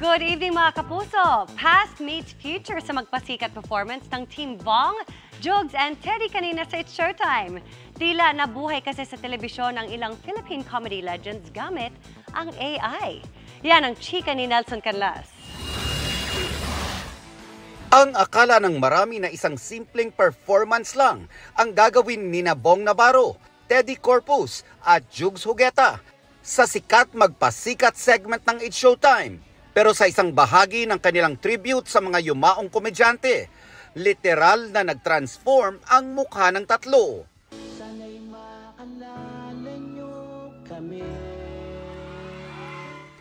Good evening mga kapuso! Past meets future sa magpasikat performance ng Team Bong, Jugs and Teddy kanina sa It's Showtime. Tila nabuhay kasi sa telebisyon ang ilang Philippine comedy legends gamit ang AI. Yan ang chika ni Nelson Canlas. Ang akala ng marami na isang simpleng performance lang ang gagawin ni Bong Navarro, Teddy Corpus at Jugs Hugueta sa sikat magpasikat segment ng It's Showtime. Pero sa isang bahagi ng kanilang tribute sa mga yumaong komedyante, literal na nag-transform ang mukha ng tatlo. Sana'y maalala nyo kami.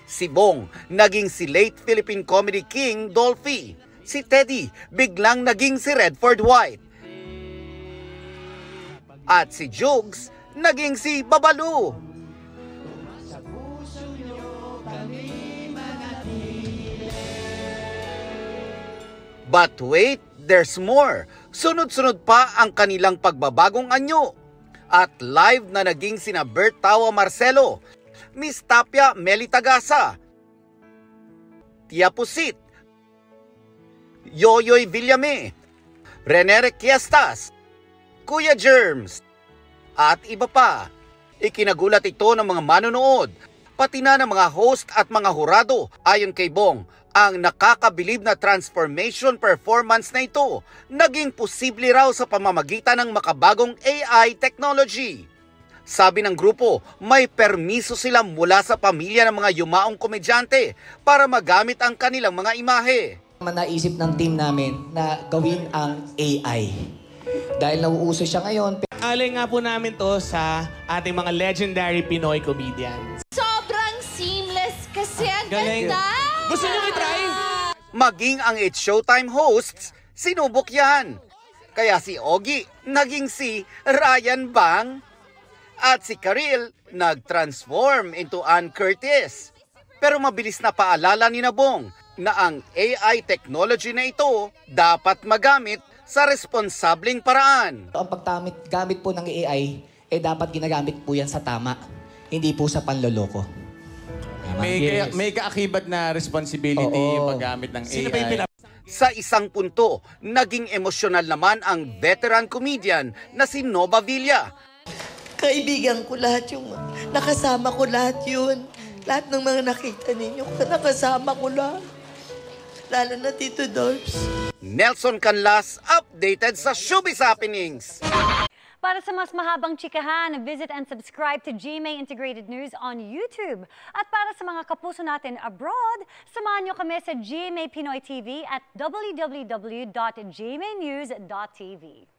Si Bong naging si late Philippine comedy king Dolphy. Si Teddy biglang naging si Redford White. At si Jugs naging si Babalu. But wait, there's more. Sunod-sunod pa ang kanilang pagbabagong anyo. At live na naging sina Bert Tawa Marcelo, Miss Tapia Meli Tagasa, Tia Pusit, Yoyoy Villame, Rene Requiestas, Kuya Germs, at iba pa. Ikinagulat ito ng mga manonood, pati na ng mga host at mga hurado. Ayon kay Bong, ang nakakabilib na transformation performance na ito naging posible raw sa pamamagitan ng makabagong AI technology. Sabi ng grupo, may permiso sila mula sa pamilya ng mga yumaong komedyante para magamit ang kanilang mga imahe. Naisip ng team namin na gawin ang AI. Dahil nauuso siya ngayon. Alay nga po namin to sa ating mga legendary Pinoy comedians. Sobrang seamless kasi ang Galing. ganda! Gusto niyo i-try? Maging ang It's Showtime hosts, sinubok yan. Kaya si Ogie naging si Ryan Bang at si Karil nag-transform into Ann Curtis. Pero mabilis na paalala ni Bong na ang AI technology na ito dapat magamit sa responsableng paraan. Ang paggamit po ng AI, dapat ginagamit po yan sa tama, hindi po sa panloloko. May kaakibat na responsibility yung paggamit ng AI. Sa isang punto, naging emosyonal naman ang veteran comedian na si Nova Villa. Kaibigan ko lahat yung, nakasama ko lahat yun. Lahat ng mga nakita ninyo, nakasama ko lahat. Lalo na Tito Dorbs. Nelson Canlas, updated sa Showbiz Happenings. Para sa mas mahabang chikahan, visit and subscribe to GMA Integrated News on YouTube. At para sa mga kapuso natin abroad, samahan nyo kami sa GMA Pinoy TV at www.gmanews.tv.